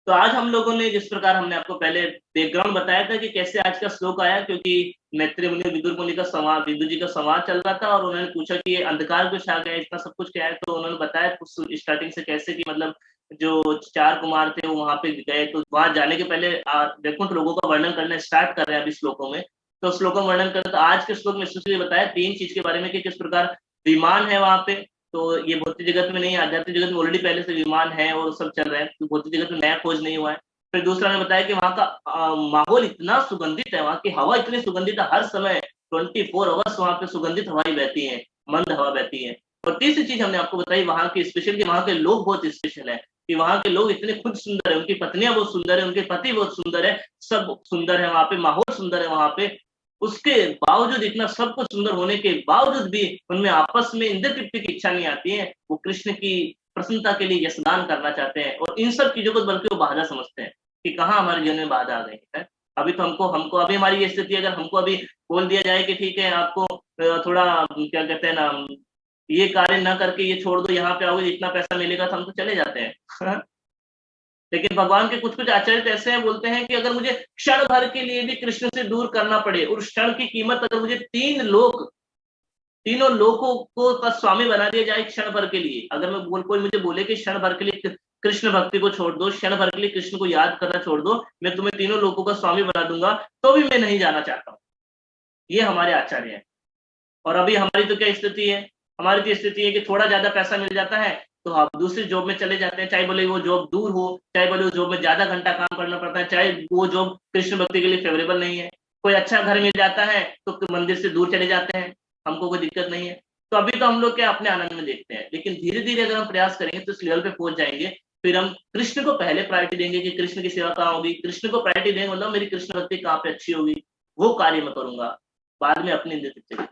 तो आज हम लोगों ने जिस प्रकार हमने आपको पहले बैकग्राउंड बताया था कि कैसे आज का श्लोक आया, क्योंकि मैत्रेय मुनि विदुर मुनि का संवाद, विदुर जी का संवाद चल रहा था, और उन्होंने पूछा कि ये अंधकार कुछ आ गया, इतना सब कुछ क्या है। तो उन्होंने बताया स्टार्टिंग से कैसे कि मतलब जो 4 कुमार थे वो वहां पे गए, तो वहां जाने के पहले वैकुंठ लोगों का वर्णन करना स्टार्ट कर रहे हैं अभी श्लोकों में। तो श्लोकों में वर्णन करें तो आज के श्लोक में स्पेशली बताया 3 चीज के बारे में कि किस प्रकार विमान है वहां पे। तो ये भौतिक जगत में नहीं, आध्यात्मिक जगत में ऑलरेडी पहले से विमान है और सब चल रहा है, तो भौतिक जगत में नया खोज नहीं हुआ है। फिर दूसरा ने बताया कि वहाँ का माहौल इतना सुगंधित है, वहाँ की हवा इतनी सुगंधित है, हर समय 24 आवर्स वहाँ पे सुगंधित हवाएं बहती है, मंद हवा बहती है। और तीसरी चीज हमने आपको बताई वहाँ की स्पेशल, कि वहाँ के लोग बहुत स्पेशल है, कि वहाँ के लोग इतने खुद सुंदर है, उनकी पत्नियां बहुत सुंदर है, उनके पति बहुत सुंदर है, सब सुंदर है वहाँ पे, माहौल सुंदर है वहाँ पे। उसके बावजूद, इतना सब कुछ सुंदर होने के बावजूद भी उनमें आपस में इंद्र तृप्ति की इच्छा नहीं आती है। वो कृष्ण की प्रसन्नता के लिए यशगान करना चाहते हैं, और इन सब चीजों को बल्कि वो बाधा समझते हैं कि कहाँ हमारे जीवन में बाधा आ गई है। अभी तो हमको हमको अभी हमारी ये स्थिति, अगर हमको अभी बोल दिया जाए कि ठीक है आपको थोड़ा क्या कहते हैं ना, ये कार्य ना करके ये छोड़ दो, यहाँ पे आओगे इतना पैसा मिलेगा, तो हम तो चले जाते हैं। लेकिन भगवान के कुछ कुछ आचार्य ऐसे हैं, बोलते हैं कि अगर मुझे क्षण भर के लिए भी कृष्ण से दूर करना पड़े, और क्षण की कीमत अगर मुझे तीनों लोगों को का स्वामी बना दिया जाए क्षण भर के लिए, अगर मैं कोई मुझे बोले कि क्षण भर के लिए कृष्ण भक्ति को छोड़ दो, क्षण भर के लिए कृष्ण को याद करना छोड़ दो, मैं तुम्हें तीनों लोगों का स्वामी बना दूंगा, तो भी मैं नहीं जाना चाहता हूँ। ये हमारे आचार्य हैं। और अभी हमारी तो क्या स्थिति है, हमारी तो स्थिति है कि थोड़ा ज्यादा पैसा मिल जाता है तो आप दूसरी जॉब में चले जाते हैं, चाहे बोले वो जॉब दूर हो, चाहे बोले वो जॉब में ज्यादा घंटा काम करना पड़ता है, चाहे वो जॉब कृष्ण भक्ति के लिए फेवरेबल नहीं है। कोई अच्छा घर मिल जाता है तो मंदिर से दूर चले जाते हैं, हमको कोई दिक्कत नहीं है। तो अभी तो हम लोग क्या अपने आनंद में देखते हैं, लेकिन धीरे धीरे अगर हम प्रयास करेंगे तो इस लेवल पे पहुंच जाएंगे, फिर हम कृष्ण को पहले प्रायोरिटी देंगे कि कृष्ण की सेवा कहाँ होगी, कृष्ण को प्रायोरिटी देंगे, मतलब मेरी कृष्ण भक्ति कहाँ पे अच्छी होगी, वो कार्य मैं करूंगा, बाद में अपनी इंद्रिय।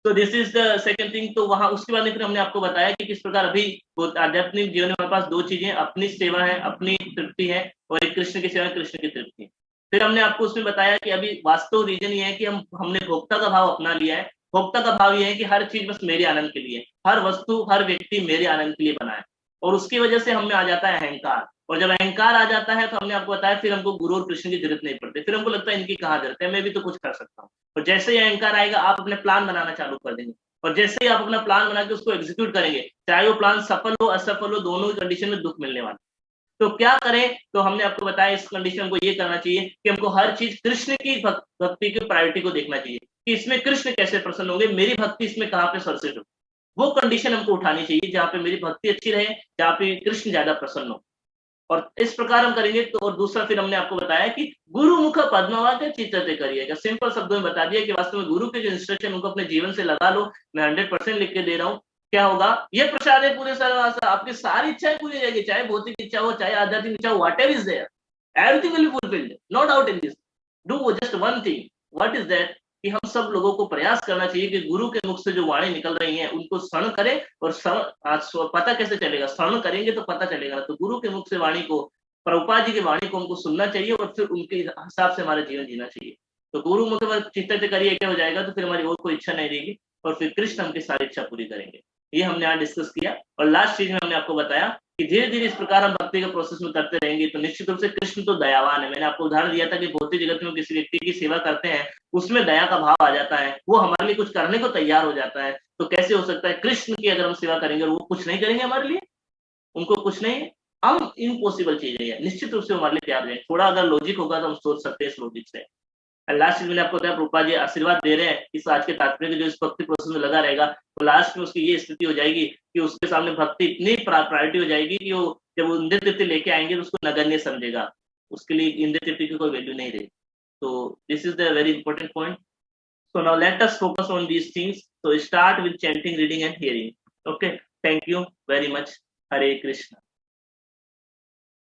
तो this is the second thing. तो वहां उसके बाद फिर हमने आपको बताया कि किस प्रकार अभी आध्यात्मिक जीवन में हमारे पास 2 चीजें, अपनी सेवा है, अपनी तृप्ति है, और एक कृष्ण की सेवा, कृष्ण की तृप्ति। फिर हमने आपको उसमें बताया कि अभी वास्तव रीजन ये है कि हमने भोक्ता का भाव अपना लिया है। भोक्ता का भाव ये है कि हर चीज बस मेरे आनंद के लिए, हर वस्तु हर व्यक्ति मेरे आनंद के लिए बना है, और उसकी वजह से हमें आ जाता है अहंकार। और जब अहंकार आ जाता है तो हमने आपको बताया फिर हमको गुरु और कृष्ण की जरूरत नहीं पड़ती, फिर हमको लगता है इनकी कहाँ जरूरत है, मैं भी तो कुछ कर सकता हूँ। और जैसे ही अहंकार आएगा आप अपने प्लान बनाना चालू कर देंगे, और जैसे ही आप अपना प्लान बना के उसको एग्जीक्यूट करेंगे, चाहे वो प्लान सफल हो असफल हो, दोनों कंडीशन में दुख मिलने वाला। तो क्या करें, तो हमने आपको बताया इस कंडीशन को ये करना चाहिए कि हमको हर चीज कृष्ण की भक्ति की प्रायोरिटी को देखना चाहिए, कि इसमें कृष्ण कैसे प्रसन्न होंगे, मेरी भक्ति इसमें कहाँ पे सरसेट हो, वो कंडीशन हमको उठानी चाहिए जहाँ पे मेरी भक्ति अच्छी रहे, जहाँ पे कृष्ण ज्यादा प्रसन्न हो। और इस प्रकार हम करेंगे तो। और दूसरा फिर हमने आपको बताया कि गुरु मुख पद्मावत चित्तते करिएगा, सिंपल शब्दों में बता दिया कि वास्तव में गुरु के जो इंस्ट्रक्शन उनको अपने जीवन से लगा लो। मैं 100% लिख के दे रहा हूँ। क्या होगा, ये प्रसाद है पूरे सर्वास, आपकी सारी इच्छाएं पूरी हो जाएगी, चाहे भौतिक इच्छा हो, चाहे आध्यात्मिक इच्छा हो, whatever is there, everything will be fulfilled, no doubt in this. Do just one thing, what is that, कि हम सब लोगों को प्रयास करना चाहिए कि गुरु के मुख से जो वाणी निकल रही हैं उनको श्रवण करें। और पता कैसे चलेगा, श्रवण करेंगे तो पता चलेगा। तो गुरु के मुख से वाणी को, प्रभुपाद जी की वाणी को हमको सुनना चाहिए, और फिर उनके हिसाब से हमारा जीवन जीना चाहिए। तो गुरु मुख चित्त करिए क्या हो जाएगा, तो फिर हमारी और कोई इच्छा नहीं रहेगी, और फिर कृष्ण हमकी सारी इच्छा पूरी करेंगे। ये हमने आज डिस्कस किया। और लास्ट चीज में हमने आपको बताया कि धीरे धीरे इस प्रकार हम भक्ति के प्रोसेस में करते रहेंगे तो निश्चित रूप से कृष्ण तो दयावान है। मैंने आपको उदाहरण दिया था कि भौतिक जगत में किसी व्यक्ति की सेवा करते हैं, उसमें दया का भाव आ जाता है, वो हमारे लिए कुछ करने को तैयार हो जाता है। तो कैसे हो सकता है कृष्ण की अगर हम सेवा करेंगे और वो कुछ नहीं करेंगे हमारे लिए, उनको कुछ नहीं, हम इम्पॉसिबल चीज है, निश्चित रूप से हमारे लिए तैयार है। थोड़ा अगर लॉजिक होगा तो हम सोच सकते हैं इस लॉजिक से। लास्ट चीज मैंने आपको बताया, प्रभुपाद जी आशीर्वाद दे रहे हैं इस आज के तात्पर्य जो इस भक्ति प्रोसेस में लगा रहेगा, तो लास्ट में उसकी ये स्थिति हो जाएगी कि उसके सामने भक्ति इतनी प्रायोरिटी हो जाएगी कि वो जब वो इंद्र तृप्ति लेके आएंगे तो उसको नगण्य समझेगा, उसके लिए इंद्र तृप्ति की कोई वैल्यू नहीं रही। तो this is the very important point. So now let us focus on these things. So start with chanting, reading and hearing. Okay. Thank you very much. Hare Krishna.